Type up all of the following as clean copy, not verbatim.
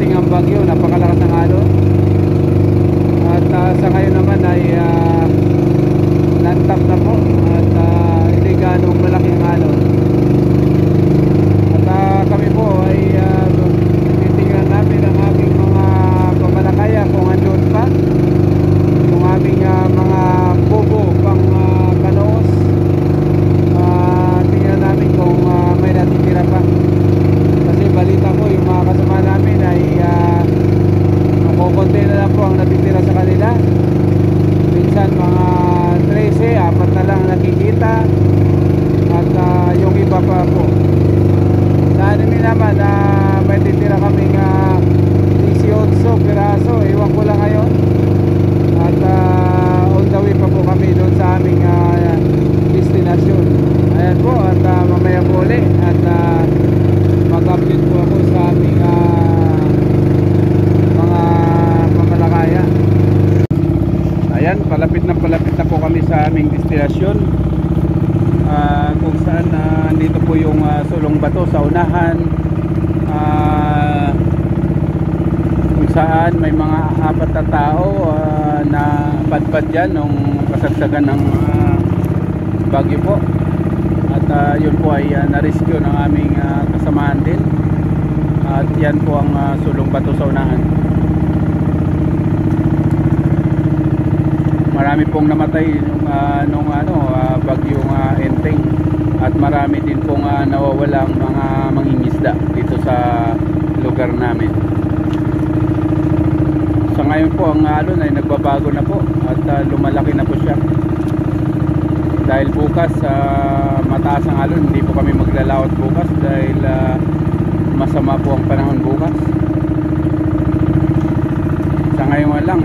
dumating ang bagyo, napakalakas ng alon. At sa ngayon naman ay lantap na po at hindi ganong malaking alon. At kami po ay titingnan namin ang aming mga pamalakaya kung andun pa, yung aming mga bobo pang kanoos. Tingnan namin kung may natitira pa, kasi balita ko yung mga kasama namin ay kukunti na lang po ang natitira sa kanila. Minsan mga 13, 4 na lang nakikita, at yung iba pa po sa amin naman may titira kaming 18 piraso, ewan ko lang ngayon. At on the way pa po kami doon sa aming destination. Ayan po, at mamaya po ulit at mag-update po ako sa aming mga pamalakaya. Ayan, palapit na po kami sa aming destination, kung saan dito po yung Sulong Bato sa unahan, kung saan may mga 4 na tao na padpad dyan nung kasagsagan ng bagyo po. At yun po ay na-rescue ng aming kasamaan din. At yan po ang Sulong Bato sa unahan. Marami pong namatay nung bagyong Enteng, at marami din pong nawawalang mga mangingisda dito sa lugar namin. Sa ngayon po ang alon ay nagbabago na po at lumalaki na po siya. Dahil bukas mataas ang alon, hindi po kami maglalawat bukas dahil masama po ang panahon bukas. Sa ngayon lang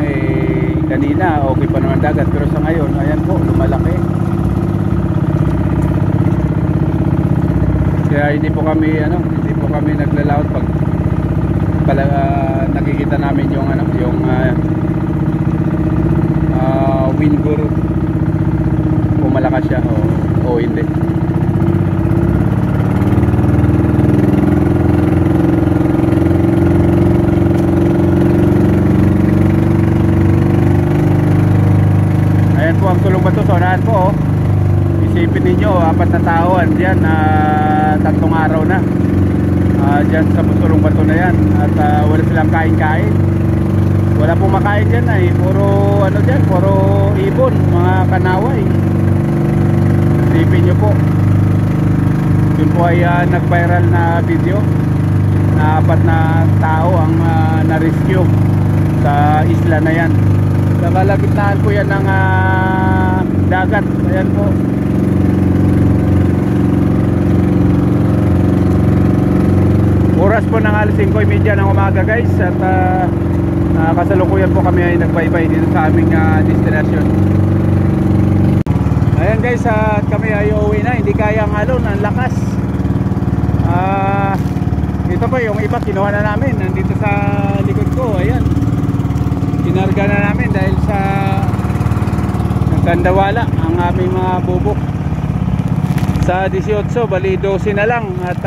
kanina okay pa naman dagat, pero sa ngayon ayan po, lumalaki. Kaya hindi po kami naglalawat pag nakikita namin yung wind guru, kung malakas siya o hindi. Ayan po ang Sulong Bato sa unahan po. Isipin ninyo, 4 na tao andyan, 3 araw na dyan sa Sulong Bato na yan, at wala silang kain-kain. Wala pong makain dyan puro dyan, puro ibon, mga kanaway. Isipin nyo po, yun po ay nag-viral na video na 4 na tao ang na-rescue sa isla na yan. Sa kalagitnaan po yan ng dagat. Ayan po. Oras po ng 5:30 ng umaga guys, at kasalukuyan po kami ay nagbaybay dito sa aming destination. Ayan guys, at kami ay uuwi na, hindi kaya ang alon, ang lakas. Ito po yung iba kinuha na namin, nandito sa likod ko. Ayan, kinarga na namin dahil sa nagkandawala ang aming mga bubok. Sa 18, bali 12 na lang, at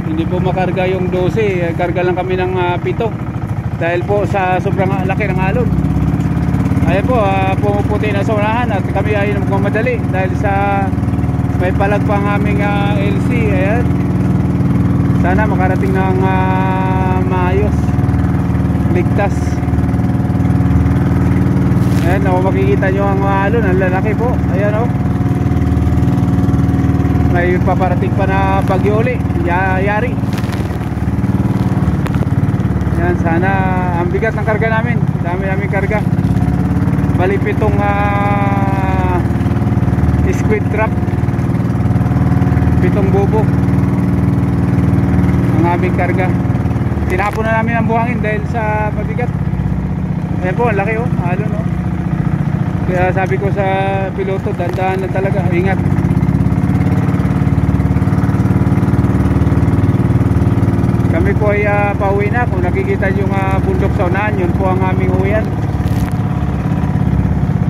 hindi po makarga yung 12, karga lang kami ng 7 dahil po sa sobrang laki ng alon. Ayan po, pumuputi na sa unahan at kami ay magmamadali dahil sa may palag pa ang aming LC. Ayan, sana makarating ng maayos, ligtas. Ayan, makikita nyo ang alon, ang lalaki po. Ayan may paparating pa na bagyo uli, yari. Yan, sana ang bigat ng karga namin, dami namin karga. Bali 7 squid trap, 7 bubo ang aming karga. Tinapon na namin ang buhangin dahil sa mabigat. Ayan po, ang laki alon Kaya sabi ko sa piloto, dandahan na talaga, ingat. Kami po ay pauwi na. Kung nakikita yung bundok sa unahan, yun po ang aming uwian.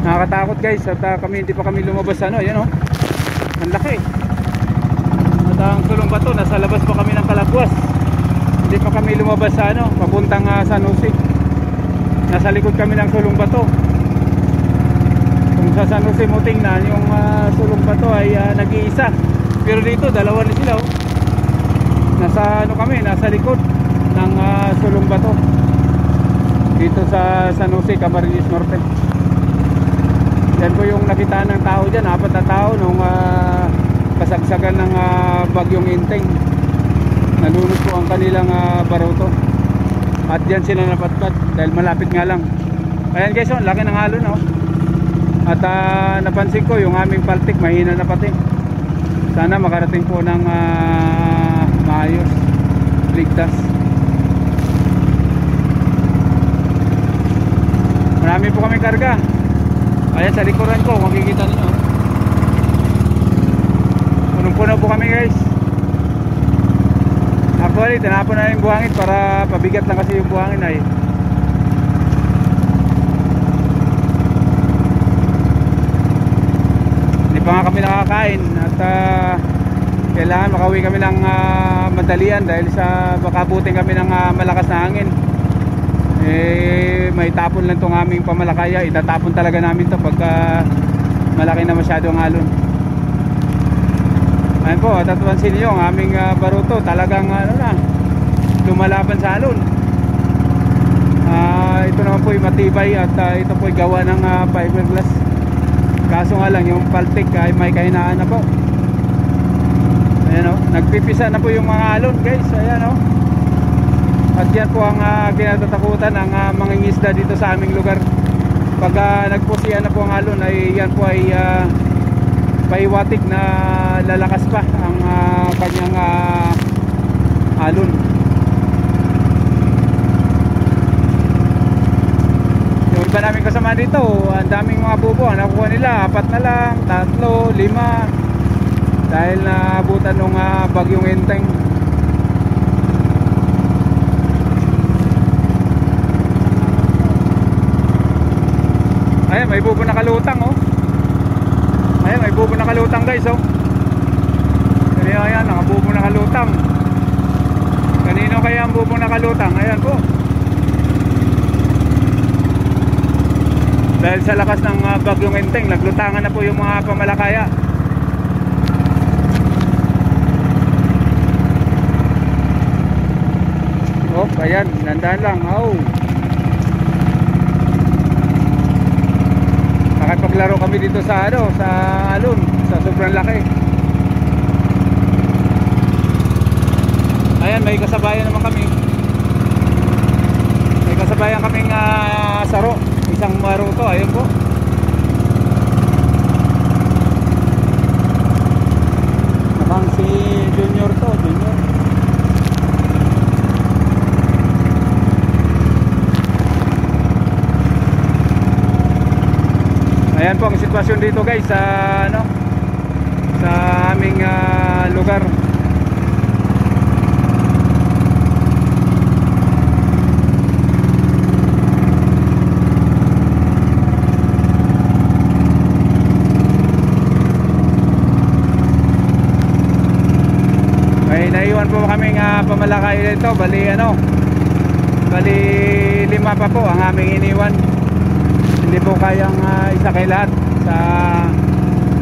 Nakakatakot guys, at kami hindi pa kami lumabas ayan ang laki. At ang Sulong Bato, nasa labas pa kami ng Kalagwas. Hindi pa kami lumabas sa ano, papuntang San Jose. Nasa likod kami ng Sulong Bato. Kung sa San Jose mo tingnan, yung Sulong Bato ay nag-iisa. Pero dito, dalawa na sila, oh. Nasa ano kami, nasa likod ng Sulong Bato. Dito sa San Jose, Camarines Norte. Yan po yung nakita ng tao dyan, 4 na tao nung kasagsagan ng bagyong Inteng. Nalunod po ang kanilang baruto. At dyan sila napatpat dahil malapit nga lang. Ayan guys, oh, laki ng alon, oh. At napansin ko yung aming paltik mahina na pati. Sana makarating po ng maayos, ligtas. Marami po kami karga. Ayan sa likuran ko, makikita niyo. Punong-puno po kami guys. Actually, tinapon na yung buhangin para pabigat lang kasi yung buhangin ay. Hindi pa nga kami nakakain at kailangan makauwi kami ng madalian dahil sa baka buting kami ng malakas na hangin. May tapon lang itong aming pamalakaya. Itatapon talaga namin ito pagka malaki na masyado ang alon. Ayan po, tatuansin niyo ang aming baruto talagang ano na, lumalaban sa alon. Ito naman po yung matibay at ito po yung gawa ng fiberglass. Kaso nga lang yung paltik ay may kahinaan na po. Ayan o, nagpipisa na po yung mga alon guys. Ayan o. At yan po ang kinatatakutan ng mga ngisda dito sa aming lugar. Pag nagpusian na po ang alon ay yan po ay paiwatik na lalakas pa ang kanyang alon. Yung iba namin kasama dito, ang daming mga bubo ang nakuha nila, 4 na lang, 3, 5 dahil naabutan nung bagyong Inteng. Ayan, may bubo na kalutang, oh. Ayan, may bubo na kalutang guys, oh. Kaya ayan, nakabubo na kalutang. Kanino kaya ang bubo na kalutang? Ayan po. Dahil sa lakas ng bagyong Inteng, naglutangan na po yung mga pamalakaya. Oh, ayan, dandan lang, oh. Paglaro kami dito sa ano, sa alon, sa sobrang laki. Ayan, may kasabayan naman kami. May kasabayan kaming saro, isang maruto, ayun po. Nakang si Junior to, Junior. Ayan po ang sitwasyon dito guys sa ano, sa aming lugar. May naiwan po kaming pamalakay dito, bali ano, bali 5 pa po ang aming iniwan. Hindi po kayang isa kay lahat sa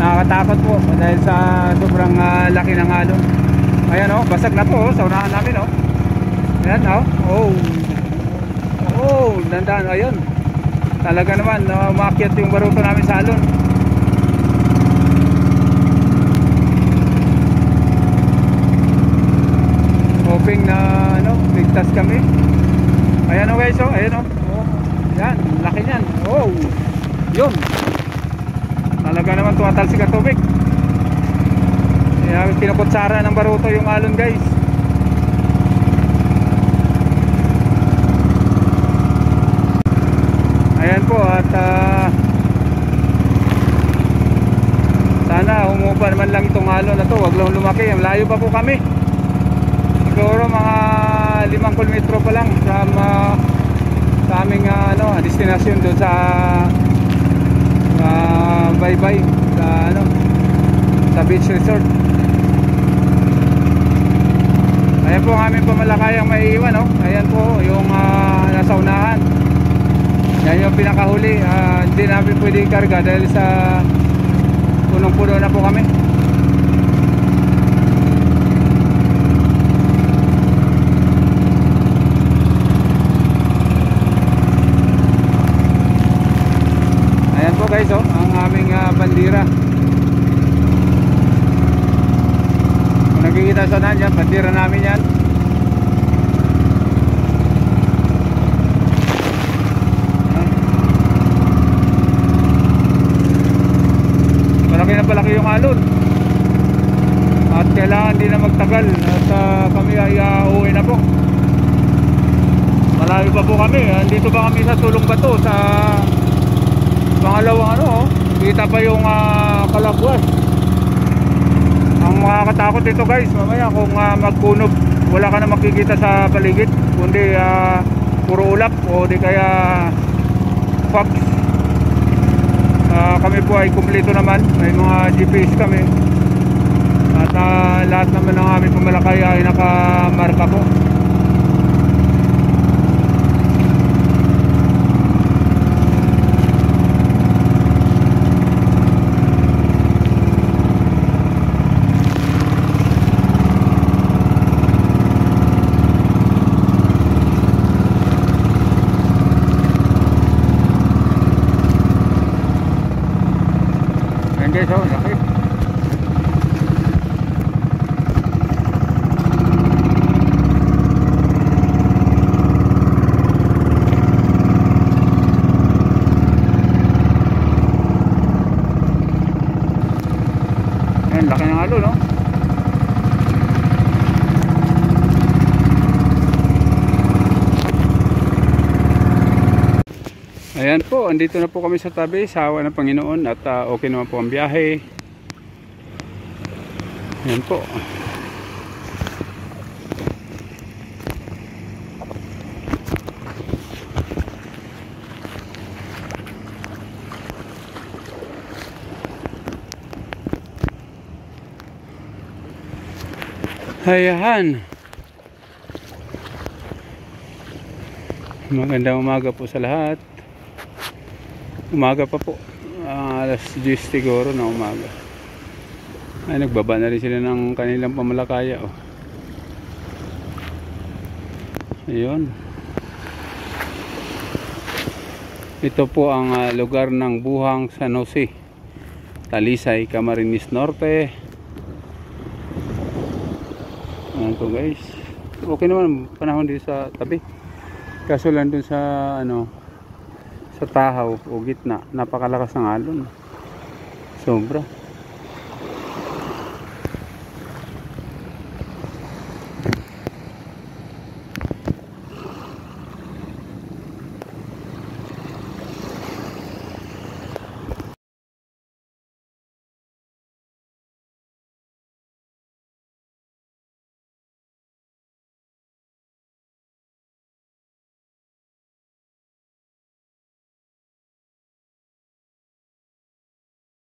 nakakatakot po dahil sa sobrang laki ng alon. Ayan o, basag na po sa unahan namin o. Ayan o, dandan, ayun. Talaga naman umakyat yung baruto namin sa alon. Hoping na ano, ligtas kami. Ayan o guys o, ayan o. Yan, laki niyan. Oh, yun. Talaga naman tumatalsik ang tubig. Kaya kinukutsara ng baruto yung alon guys. Ayan po at sana humupa naman lang itong alon na to. Huwag lang lumaki. Layo pa po kami. Siguro mga 5 kilometro pa lang from sa aming ano, destinasyon doon sa Baybay sa ano, sa beach resort. Ayan po ang aming pamalakayang maiiwan, oh. Ayan po yung nasa unahan. Yan yung pinakahuli. Hindi namin pwede ikarga dahil sa punong-puno na po kami. Ayan po guys, oh, ang aming bandira. Kung nakikita sa nan yan, bandira namin yan. Malaki na palaki yung alon. At kailangan din na magtagal. At kami ay uuwi na po. Malayo pa po kami. Dito ba kami sa Sulong Bato, sa pangalawang ano, oh. Kita pa yung Kalagwas. Ang makakatakot dito guys, mamaya kung magkunob, wala ka na makikita sa paligid, kundi puro ulap o di kaya fox. Kami po ay kumpleto naman, may mga GPS kami. At lahat naman ng aming pumalakay ay nakamarka po. Guys, oh, laki. Ayan, laki ng alon, no? Ayan po, andito na po kami sa tabi, sa awa ng Panginoon, at okay naman po ang biyahe. Ayan po. Ayan. Magandang umaga po sa lahat. Umaga pa po, alas 10 siguro na umaga. Ay, nagbaba na rin sila ng kanilang pamalakaya, oh. Ayun. Ito po ang lugar ng Buhang San Jose, Talisay, Camarines Norte. Ayan po guys. Okay naman panahon dito sa tabi. Kaso lang dun sa sa Tahaw o gitna, napakalakas ng alon. Sobra.